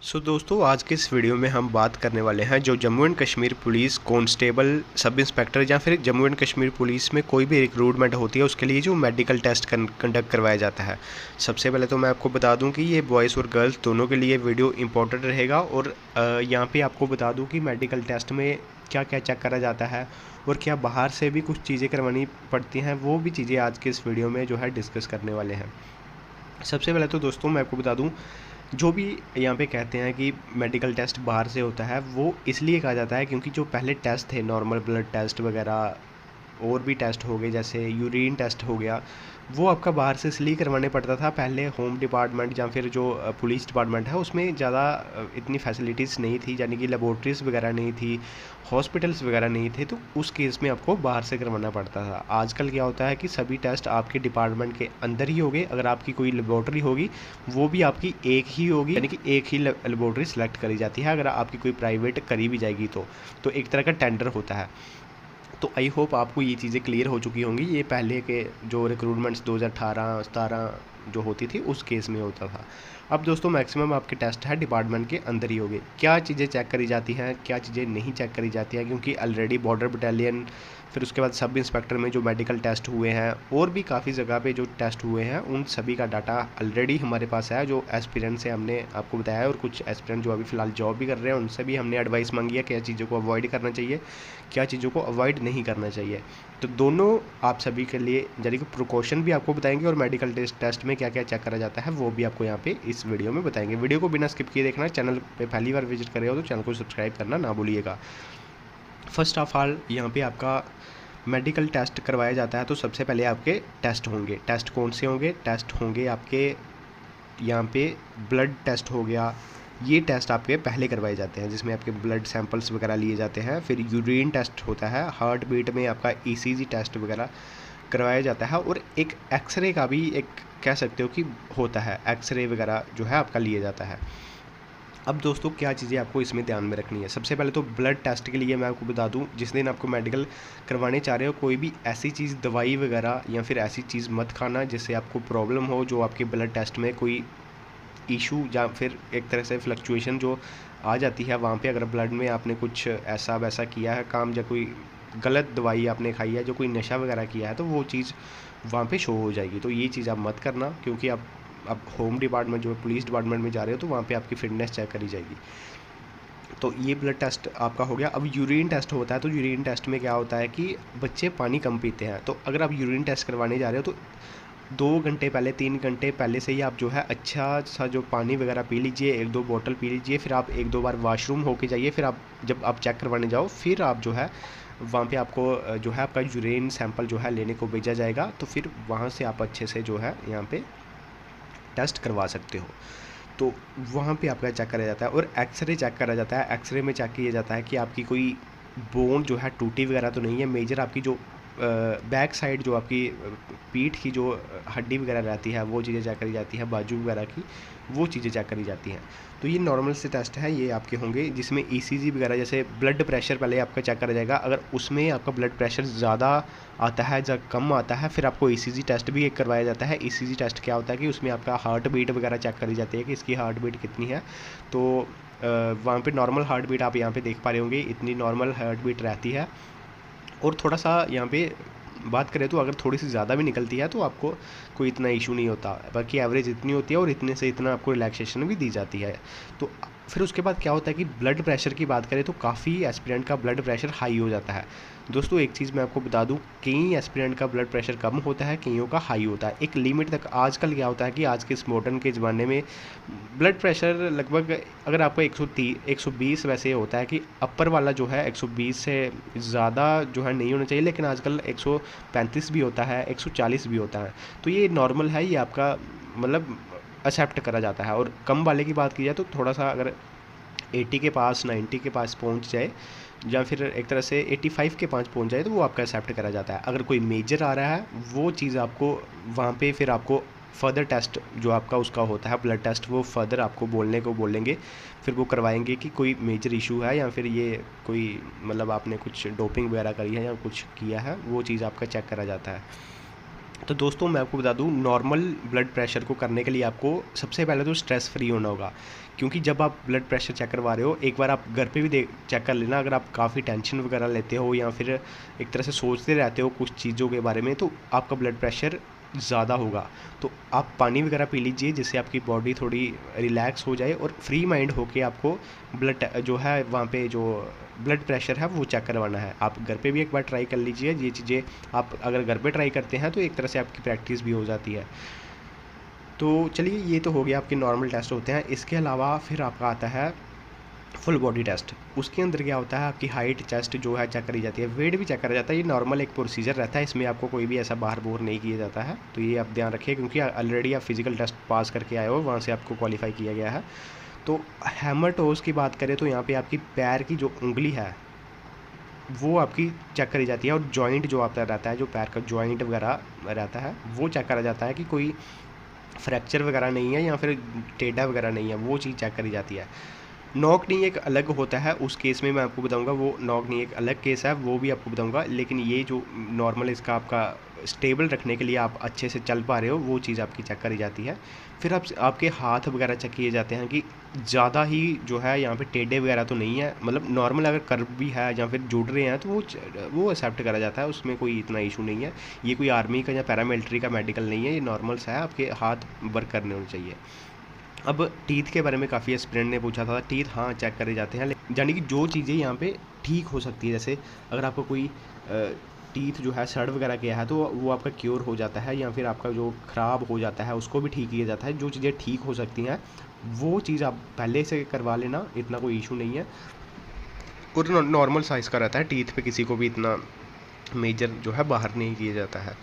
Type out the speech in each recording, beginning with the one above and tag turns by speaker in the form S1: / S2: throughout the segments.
S1: दोस्तों, आज के इस वीडियो में हम बात करने वाले हैं जो Jammu and Kashmir police constable, sub inspector या फिर जम्मू एंड कश्मीर पुलिस में कोई भी रिक्रूटमेंट होती है उसके लिए जो मेडिकल टेस्ट कंडक्ट करवाया जाता है। सबसे पहले तो मैं आपको बता दूं कि ये बॉयज़ और गर्ल्स दोनों के लिए वीडियो इंपॉर्टेंट रहेगा और यहाँ पे आपको बता दूँ कि मेडिकल टेस्ट में क्या क्या चेक करा जाता है और क्या बाहर से भी कुछ चीज़ें करवानी पड़ती हैं, वो भी चीज़ें आज के इस वीडियो में जो है डिस्कस करने वाले हैं। सबसे पहले तो दोस्तों मैं आपको बता दूं, जो भी यहाँ पे कहते हैं कि मेडिकल टेस्ट बाहर से होता है, वो इसलिए कहा जाता है क्योंकि जो पहले टेस्ट थे, नॉर्मल ब्लड टेस्ट वगैरह और भी टेस्ट हो गए, जैसे यूरिन टेस्ट हो गया, वो आपका बाहर से इसलिए करवाने पड़ता था। पहले होम डिपार्टमेंट या फिर जो पुलिस डिपार्टमेंट है उसमें ज़्यादा इतनी फैसिलिटीज़ नहीं थी, यानी कि लेबोरेटरीज़ वगैरह नहीं थी, हॉस्पिटल्स वगैरह नहीं थे, तो उस केस में आपको बाहर से करवाना पड़ता था। आजकल क्या होता है कि सभी टेस्ट आपके डिपार्टमेंट के अंदर ही होंगे। अगर आपकी कोई लेबोरेटरी होगी वो भी आपकी एक ही होगी, यानी कि एक ही लेबोरेटरी सेलेक्ट करी जाती है। अगर आपकी कोई प्राइवेट करी भी जाएगी तो एक तरह का टेंडर होता है। तो आई होप आपको ये चीज़ें क्लियर हो चुकी होंगी। ये पहले के जो रिक्रूटमेंट्स 2018-17 जो होती थी उस केस में होता था। अब दोस्तों मैक्सिमम आपके टेस्ट है डिपार्टमेंट के अंदर ही होंगे। क्या चीज़ें चेक करी जाती हैं, क्या चीज़ें नहीं चेक करी जाती हैं, क्योंकि ऑलरेडी बॉर्डर बटालियन, फिर उसके बाद सब इंस्पेक्टर में जो मेडिकल टेस्ट हुए हैं और भी काफ़ी जगह पे जो टेस्ट हुए हैं, उन सभी का डाटा ऑलरेडी हमारे पास है। जो एस्पिरेंट से हमने आपको बताया है और कुछ एस्पिरेंट जो अभी फ़िलहाल जॉब भी कर रहे हैं उनसे भी हमने एडवाइस मांगी है क्या चीज़ों को अवॉइड करना चाहिए, क्या चीज़ों को अवॉइड नहीं करना चाहिए। तो दोनों आप सभी के लिए, यानी कि प्रिकॉशन भी आपको बताएंगे और मेडिकल टेस्ट में क्या क्या चेक करा जाता है वो भी आपको यहाँ पे इस वीडियो में बताएंगे। वीडियो को बिना स्किप किए देखना। चैनल पे पहली बार विजिट कर रहे हो तो चैनल को सब्सक्राइब करना ना भूलिएगा। फर्स्ट ऑफ ऑल यहाँ पे आपका मेडिकल टेस्ट करवाया जाता है तो सबसे पहले आपके टेस्ट होंगे। टेस्ट कौन से होंगे? टेस्ट होंगे आपके यहाँ पे ब्लड टेस्ट हो गया, ये टेस्ट आपके पहले करवाए जाते हैं जिसमें आपके ब्लड सैंपल्स वगैरह लिए जाते हैं। फिर यूरिन टेस्ट होता है, हार्ट बीट में आपका ईसीजी टेस्ट वगैरह करवाया जाता है और एक एक्सरे का भी एक कह सकते हो कि होता है, एक्सरे वगैरह जो है आपका लिया जाता है। अब दोस्तों क्या चीज़ें आपको इसमें ध्यान में रखनी है? सबसे पहले तो ब्लड टेस्ट के लिए मैं आपको बता दूं, जिस दिन आपको मेडिकल करवाने चाह रहे हो कोई भी ऐसी चीज़, दवाई वगैरह या फिर ऐसी चीज़ मत खाना जिससे आपको प्रॉब्लम हो, जो आपके ब्लड टेस्ट में कोई इशू या फिर एक तरह से फ्लक्चुएशन जो आ जाती है वहाँ पे। अगर ब्लड में आपने कुछ ऐसा वैसा किया है काम, या कोई गलत दवाई आपने खाई है, जो कोई नशा वगैरह किया है, तो वो चीज़ वहाँ पे शो हो जाएगी। तो ये चीज़ आप मत करना, क्योंकि आप होम डिपार्टमेंट जो पुलिस डिपार्टमेंट में जा रहे हो तो वहाँ पे आपकी फिटनेस चेक करी जाएगी। तो ये ब्लड टेस्ट आपका हो गया। अब यूरिन टेस्ट होता है, तो यूरिन टेस्ट में क्या होता है कि बच्चे पानी कम पीते हैं, तो अगर आप यूरिन टेस्ट करवाने जा रहे हो तो 2 घंटे पहले, 3 घंटे पहले से ही आप जो है अच्छा सा जो पानी वगैरह पी लीजिए, 1-2 बोतल पी लीजिए। फिर आप 1-2 बार वॉशरूम होके जाइए। फिर आप जब आप चेक करवाने जाओ फिर आप जो है वहाँ पे आपको जो है आपका यूरिन सैंपल जो है लेने को भेजा जाएगा। तो फिर वहाँ से आप अच्छे से जो है यहाँ पे टेस्ट करवा सकते हो। तो वहाँ पे आपका चेक करा जाता है और एक्सरे चेक करा जाता है। एक्सरे में चेक किया जाता है कि आपकी कोई बोन जो है टूटी वगैरह तो नहीं है। मेजर आपकी जो बैक साइड जो आपकी पीठ की जो हड्डी वगैरह रहती है वो चीज़ें चेक करी जाती है, बाजू वगैरह की वो चीज़ें चेक करी जाती हैं। तो ये नॉर्मल से टेस्ट है, ये आपके होंगे। जिसमें ईसीजी वगैरह, जैसे ब्लड प्रेशर पहले आपका चेक करा जाएगा। अगर उसमें आपका ब्लड प्रेशर ज़्यादा आता है या कम आता है, फिर आपको ईसीजी टेस्ट भी एक करवाया जाता है। ईसीजी टेस्ट क्या होता है कि उसमें आपका हार्ट बीट वगैरह चेक करी जाती है कि इसकी हार्ट बीट कितनी है। तो वहाँ पे नॉर्मल हार्ट बीट आप यहाँ पे देख पा रहे होंगे, इतनी नॉर्मल हार्ट बीट रहती है। और थोड़ा सा यहाँ पे बात करें तो अगर थोड़ी सी ज़्यादा भी निकलती है तो आपको कोई इतना इशू नहीं होता, बाकी एवरेज इतनी होती है और इतने से इतना आपको रिलैक्सेशन भी दी जाती है। तो फिर उसके बाद क्या होता है कि ब्लड प्रेशर की बात करें तो काफ़ी एस्पिरेंट का ब्लड प्रेशर हाई हो जाता है। दोस्तों एक चीज़ मैं आपको बता दूं, कई एस्पिरेंट का ब्लड प्रेशर कम होता है, कईयों का हाई होता है, एक लिमिट तक। आजकल क्या होता है कि आज के इस मॉडर्न के ज़माने में ब्लड प्रेशर लगभग, अगर आपको 120 वैसे होता है कि अपर वाला जो है 120 से ज़्यादा जो है नहीं होना चाहिए, लेकिन आजकल 135 भी होता है, 140 भी होता है। तो ये नॉर्मल है, ये आपका मतलब एक्सेप्ट करा जाता है। और कम वाले की बात की जाए तो थोड़ा सा अगर 80 के पास, 90 के पास पहुंच जाए या फिर एक तरह से 85 के पास पहुंच जाए तो वो आपका एक्सेप्ट करा जाता है। अगर कोई मेजर आ रहा है वो चीज़ आपको वहाँ पे फिर आपको फर्दर टेस्ट जो आपका उसका होता है ब्लड टेस्ट, वो फर्दर आपको बोलेंगे, फिर वो करवाएंगे कि कोई मेजर इशू है या फिर ये कोई मतलब आपने कुछ डोपिंग वगैरह करी है या कुछ किया है, वो चीज़ आपका चेक करा जाता है। तो दोस्तों मैं आपको बता दूं, नॉर्मल ब्लड प्रेशर को करने के लिए आपको सबसे पहले तो स्ट्रेस फ्री होना होगा, क्योंकि जब आप ब्लड प्रेशर चेक करवा रहे हो, एक बार आप घर पे भी चेक कर लेना। अगर आप काफ़ी टेंशन वगैरह लेते हो या फिर एक तरह से सोचते रहते हो कुछ चीज़ों के बारे में, तो आपका ब्लड प्रेशर ज़्यादा होगा। तो आप पानी वगैरह पी लीजिए, जिससे आपकी बॉडी थोड़ी रिलैक्स हो जाए और फ्री माइंड होके आपको ब्लड जो है वहाँ पे जो ब्लड प्रेशर है वो चेक करवाना है। आप घर पे भी एक बार ट्राई कर लीजिए। ये चीज़ें आप अगर घर पे ट्राई करते हैं तो एक तरह से आपकी प्रैक्टिस भी हो जाती है। तो चलिए, ये तो हो गया आपके नॉर्मल टेस्ट होते हैं। इसके अलावा फिर आपका आता है फुल बॉडी टेस्ट। उसके अंदर क्या होता है, आपकी हाइट, चेस्ट जो है चेक करी जाती है, वेट भी चेक करा जाता है। ये नॉर्मल एक प्रोसीजर रहता है, इसमें आपको कोई भी ऐसा बाहर बोर नहीं किया जाता है। तो ये आप ध्यान रखिए, क्योंकि ऑलरेडी आप फिजिकल टेस्ट पास करके आए हो, वहाँ से आपको क्वालिफाई किया गया है। तो हैमर टोज़ की बात करें तो यहाँ पे आपकी पैर की जो उंगली है वो आपकी चेक करी जाती है, और जॉइंट जो आपका रहता है, जो पैर का जॉइंट वगैरह रहता है, वो चेक करा जाता है कि कोई फ्रैक्चर वगैरह नहीं है या फिर टेढ़ा वगैरह नहीं है, वो चीज़ चेक करी जाती है। नॉक नी एक अलग होता है, उस केस में मैं आपको बताऊंगा, वो नॉक नी एक अलग केस है, वो भी आपको बताऊंगा। लेकिन ये जो नॉर्मल इसका आपका स्टेबल रखने के लिए आप अच्छे से चल पा रहे हो, वो चीज़ आपकी चेक करी जाती है। फिर आपके हाथ वगैरह चेक किए जाते हैं कि ज़्यादा ही जो है यहाँ पे टेढ़े वगैरह तो नहीं है, मतलब नॉर्मल अगर कर्व भी है या फिर जुड़ रहे हैं तो वो एक्सेप्ट करा जाता है, उसमें कोई इतना इशू नहीं है। ये कोई आर्मी का या पैरामिलिट्री का मेडिकल नहीं है, ये नॉर्मल सा है, आपके हाथ वर्क करने होने चाहिए। अब टीथ के बारे में काफ़ी एस्पिरेंट ने पूछा था। टीथ हाँ चेक करे जाते हैं, यानी कि जो चीज़ें यहाँ पे ठीक हो सकती है, जैसे अगर आपको कोई टीथ जो है सड़ वगैरह किया है तो वो आपका क्योर हो जाता है, या फिर आपका जो ख़राब हो जाता है उसको भी ठीक किया जाता है। जो चीज़ें ठीक हो सकती हैं वो चीज़ आप पहले से करवा लेना, इतना कोई इशू नहीं है। और नॉर्मल साइज़ का रहता है, टीथ पे किसी को भी इतना मेजर जो है बाहर नहीं किया जाता है।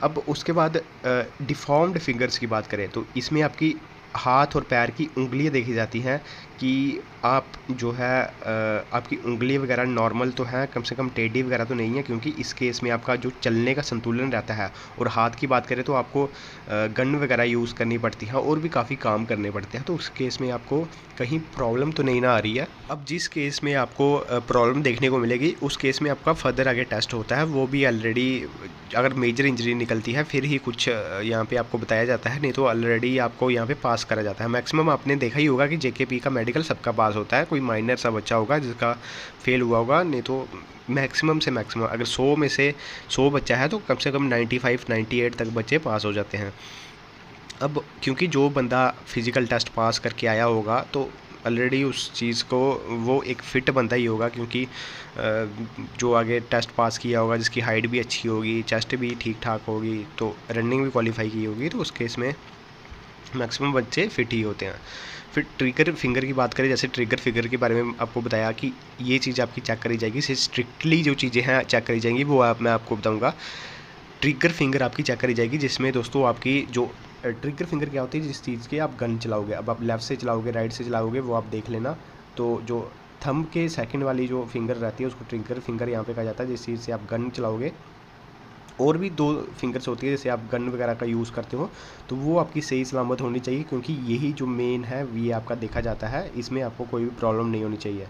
S1: अब उसके बाद डिफ़ॉर्म्ड फिंगर्स की बात करें तो इसमें आपकी हाथ और पैर की उंगलियां देखी जाती हैं कि आप जो है आपकी उंगली वगैरह नॉर्मल तो है, कम से कम टेढ़ी वगैरह तो नहीं है, क्योंकि इस केस में आपका जो चलने का संतुलन रहता है। और हाथ की बात करें तो आपको गन वगैरह यूज़ करनी पड़ती है और भी काफ़ी काम करने पड़ते हैं, तो उस केस में आपको कहीं प्रॉब्लम तो नहीं ना आ रही है। अब जिस केस में आपको प्रॉब्लम देखने को मिलेगी, उस केस में आपका फर्दर आगे टेस्ट होता है, वो भी ऑलरेडी अगर मेजर इंजरी निकलती है फिर ही कुछ यहाँ पे आपको बताया जाता है, नहीं तो ऑलरेडी आपको यहाँ पे पास करा जाता है। मैक्सिमम आपने देखा ही होगा कि जेकेपी का मेडिकल सबका पास होता है, कोई माइनर सा बच्चा होगा जिसका फेल हुआ होगा, नहीं तो मैक्सिमम से मैक्सिमम अगर 100 में से 100 बच्चा है तो कम से कम 95 98 तक बच्चे पास हो जाते हैं। अब क्योंकि जो बंदा फिज़िकल टेस्ट पास करके आया होगा तो ऑलरेडी उस चीज़ को वो एक फ़िट बंदा ही होगा, क्योंकि जो आगे टेस्ट पास किया होगा, जिसकी हाइट भी अच्छी होगी, चेस्ट भी ठीक ठाक होगी, तो रनिंग भी क्वालिफाई की होगी, तो उस केस में मैक्सिमम बच्चे फ़िट ही होते हैं। फिर ट्रिगर फिंगर की बात करें, जैसे ट्रिगर फिंगर के बारे में आपको बताया कि ये चीज़ आपकी चेक करी जाएगी, स्ट्रिक्टली जो चीज़ें हैं चेक करी जाएंगी, वो मैं आपको बताऊँगा। ट्रिगर फिंगर आपकी चेक करी जाएगी, जिसमें दोस्तों आपकी जो ट्रिगर फिंगर क्या होती है, जिस चीज़ के आप गन चलाओगे, अब आप लेफ़्ट से चलाओगे राइट से चलाओगे वो आप देख लेना। तो जो थंब के सेकंड वाली जो फिंगर रहती है उसको ट्रिगर फिंगर यहाँ पे कहा जाता है, जिस चीज़ से आप गन चलाओगे। और भी 2 फिंगर्स होती है जैसे आप गन वगैरह का यूज़ करते हो, तो वो आपकी सही सलामत होनी चाहिए, क्योंकि यही जो मेन है ये आपका देखा जाता है, इसमें आपको कोई भी प्रॉब्लम नहीं होनी चाहिए।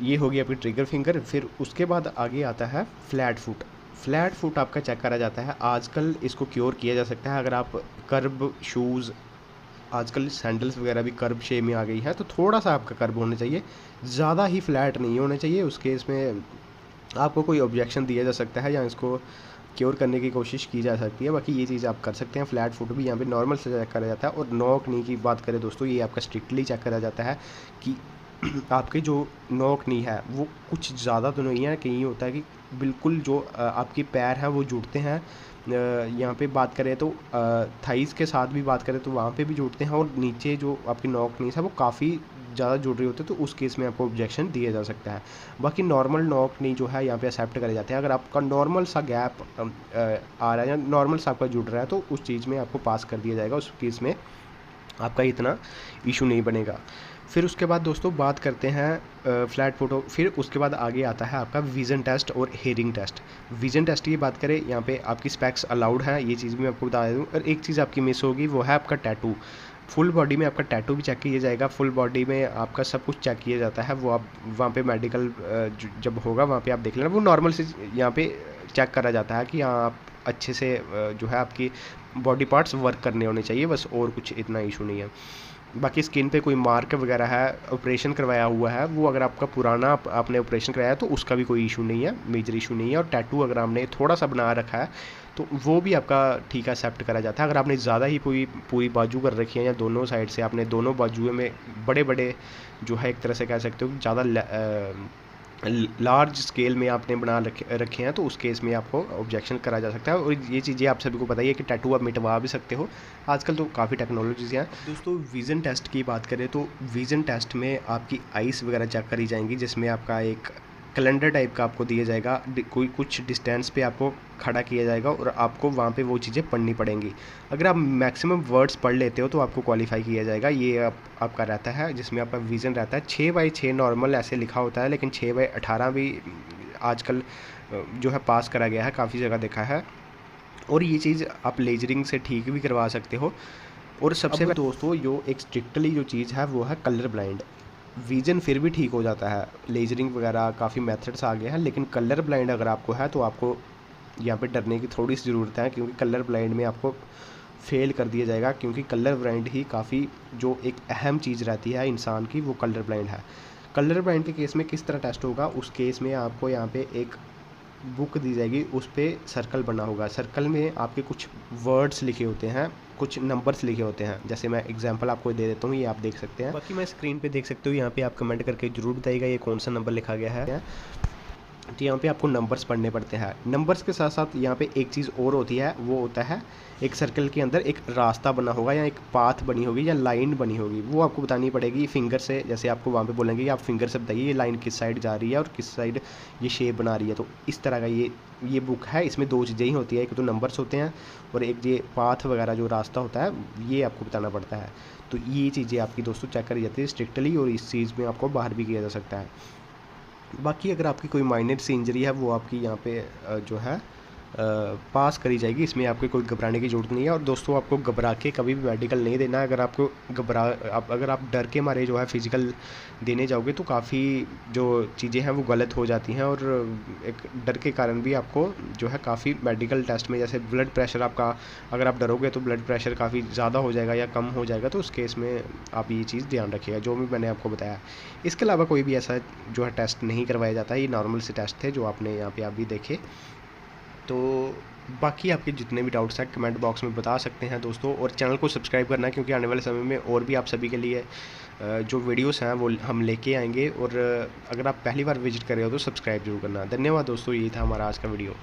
S1: ये होगी आपकी ट्रिगर फिंगर। फिर उसके बाद आगे आता है फ्लैट फुट। फ्लैट फुट आपका चेक करा जाता है, आजकल इसको क्योर किया जा सकता है। अगर आप कर्ब शूज़, आजकल सैंडल्स वगैरह भी कर्ब शेप में आ गई है, तो थोड़ा सा आपका कर्ब होना चाहिए, ज़्यादा ही फ्लैट नहीं होना चाहिए। उस केस में आपको कोई ऑब्जेक्शन दिया जा सकता है या इसको क्योर करने की कोशिश की जा सकती है। बाकी ये चीज़ आप कर सकते हैं। फ्लैट फुट भी यहाँ पे नॉर्मल से चेक करा जाता है। और नॉक नी की बात करें दोस्तों, ये आपका स्ट्रिक्टली चेक करा जाता है कि आपके जो नॉक नी है वो कुछ ज़्यादा तो नहीं है, कहीं होता है कि बिल्कुल जो आपके पैर हैं वो जुड़ते हैं। यहाँ पे बात करें तो थाइस के साथ भी बात करें तो वहाँ पे भी जुड़ते हैं, और नीचे जो आपकी नॉक नीस है वो काफ़ी ज़्यादा जुड़ रही होती है, तो उस केस में आपको ऑब्जेक्शन दिया जा सकता है। बाकी नॉर्मल नॉक नी जो है यहाँ पे एक्सेप्ट करे जाते हैं। अगर आपका नॉर्मल सा गैप आ रहा है या नॉर्मल सा आपका जुड़ रहा है तो उस चीज़ में आपको पास कर दिया जाएगा, उस केस में आपका इतना इशू नहीं बनेगा। फिर उसके बाद दोस्तों बात करते हैं फ्लैट फोटो। फिर उसके बाद आगे आता है आपका विज़न टेस्ट और हेयरिंग टेस्ट। विज़न टेस्ट की बात करें, यहाँ पे आपकी स्पेक्स अलाउड है, ये चीज़ भी मैं आपको बता दूँ। और एक चीज़ आपकी मिस होगी, वो है आपका टैटू। फुल बॉडी में आपका टैटू भी चेक किया जाएगा, फुल बॉडी में आपका सब कुछ चेक किया जाता है। वो आप वहाँ पे मेडिकल जब होगा वहाँ पे आप देख लेना, वो नॉर्मल से यहाँ पे चेक करा जाता है कि हाँ आप अच्छे से जो है आपकी बॉडी पार्ट्स वर्क करने होने चाहिए, बस और कुछ इतना इशू नहीं है। बाकी स्किन पे कोई मार्क वगैरह है, ऑपरेशन करवाया हुआ है, वो अगर आपका पुराना आपने ऑपरेशन कराया है तो उसका भी कोई इशू नहीं है, मेजर इशू नहीं है। और टैटू अगर आपने थोड़ा सा बना रखा है तो वो भी आपका ठीक है, एक्सेप्ट करा जाता है। अगर आपने ज़्यादा ही पूरी बाजू कर रखी है या दोनों साइड से आपने दोनों बाजुओं में बड़े बड़े जो है एक तरह से कह सकते हो ज़्यादा लार्ज स्केल में आपने बना रखे हैं तो उस केस में आपको ऑब्जेक्शन करा जा सकता है। और ये चीज़ें आप सभी को पता ही है कि टैटू आप मिटवा भी सकते हो, आजकल तो काफ़ी टेक्नोलॉजीज़ हैं। दोस्तों विज़न टेस्ट की बात करें तो विज़न टेस्ट में आपकी आइज़ वगैरह चेक करी जाएंगी, जिसमें आपका एक कैलेंडर टाइप का आपको दिया जाएगा, कोई कुछ डिस्टेंस पे आपको खड़ा किया जाएगा और आपको वहाँ पे वो चीज़ें पढ़नी पड़ेंगी। अगर आप मैक्सिमम वर्ड्स पढ़ लेते हो तो आपको क्वालिफाई किया जाएगा। ये आपका रहता है, जिसमें आपका विज़न रहता है 6x6 नॉर्मल ऐसे लिखा होता है, लेकिन 6x18 भी आजकल जो है पास करा गया है, काफ़ी जगह देखा है। और ये चीज़ आप लेजरिंग से ठीक भी करवा सकते हो। और सबसे दोस्तों जो एक स्ट्रिक्टली जो चीज़ है वो है कलर ब्लाइंड। विज़न फिर भी ठीक हो जाता है, लेजरिंग वगैरह काफ़ी मेथड्स आ गए हैं, लेकिन कलर ब्लाइंड अगर आपको है तो आपको यहाँ पे डरने की थोड़ी सी ज़रूरत है, क्योंकि कलर ब्लाइंड में आपको फेल कर दिया जाएगा। क्योंकि कलर ब्लाइंड ही काफ़ी जो एक अहम चीज़ रहती है इंसान की, वो कलर ब्लाइंड है। कलर ब्लाइंड के केस में किस तरह टेस्ट होगा, उस केस में आपको यहाँ पे एक बुक दी जाएगी, उस पर सर्कल बना होगा। सर्कल में आपके कुछ वर्ड्स लिखे होते हैं, कुछ नंबर्स लिखे होते हैं। जैसे मैं एग्जांपल आपको दे देता हूँ, ये आप देख सकते हैं। बाकी मैं स्क्रीन पे देख सकते हो, यहाँ पे आप कमेंट करके ज़रूर बताइएगा ये कौन सा नंबर लिखा गया है। तो यहाँ पे आपको नंबर्स पढ़ने पड़ते हैं। नंबर्स के साथ साथ यहाँ पे एक चीज़ और होती है, वो होता है एक सर्कल के अंदर एक रास्ता बना होगा या एक पाथ बनी होगी या लाइन बनी होगी, वो आपको बतानी पड़ेगी फिंगर से। जैसे आपको वहाँ पे बोलेंगे कि आप फिंगर से बताइए ये लाइन किस साइड जा रही है और किस साइड ये शेप बना रही है। तो इस तरह का ये बुक है, इसमें दो चीज़ें ही होती है, एक तो नंबर्स होते हैं और एक ये पाथ वगैरह जो रास्ता होता है, ये आपको बताना पड़ता है। तो ये चीज़ें आपकी दोस्तों चेक करी जाती है स्ट्रिक्टली, और इस चीज़ में आपको बाहर भी किया जा सकता है। बाकी अगर आपकी कोई माइनर सी इंजरी है वो आपकी यहाँ पे जो है पास करी जाएगी, इसमें आपको कोई घबराने की ज़रूरत नहीं है। और दोस्तों आपको घबरा के कभी भी मेडिकल नहीं देना है। अगर आप डर के मारे जो है फिज़िकल देने जाओगे तो काफ़ी जो चीज़ें हैं वो गलत हो जाती हैं, और एक डर के कारण भी आपको जो है काफ़ी मेडिकल टेस्ट में, जैसे ब्लड प्रेशर आपका, अगर आप डरोगे तो ब्लड प्रेशर काफ़ी ज़्यादा हो जाएगा या कम हो जाएगा, तो उस केस में आप ये चीज़ ध्यान रखिएगा जो भी मैंने आपको बताया। इसके अलावा कोई भी ऐसा जो है टेस्ट नहीं करवाया जाता है, ये नॉर्मल से टेस्ट थे जो आपने यहाँ पे आप भी देखे। तो बाकी आपके जितने भी डाउट्स हैं कमेंट बॉक्स में बता सकते हैं दोस्तों, और चैनल को सब्सक्राइब करना, क्योंकि आने वाले समय में और भी आप सभी के लिए जो वीडियोस हैं वो हम लेके आएंगे। और अगर आप पहली बार विजिट कर रहे हो तो सब्सक्राइब जरूर करना। धन्यवाद दोस्तों, ये था हमारा आज का वीडियो।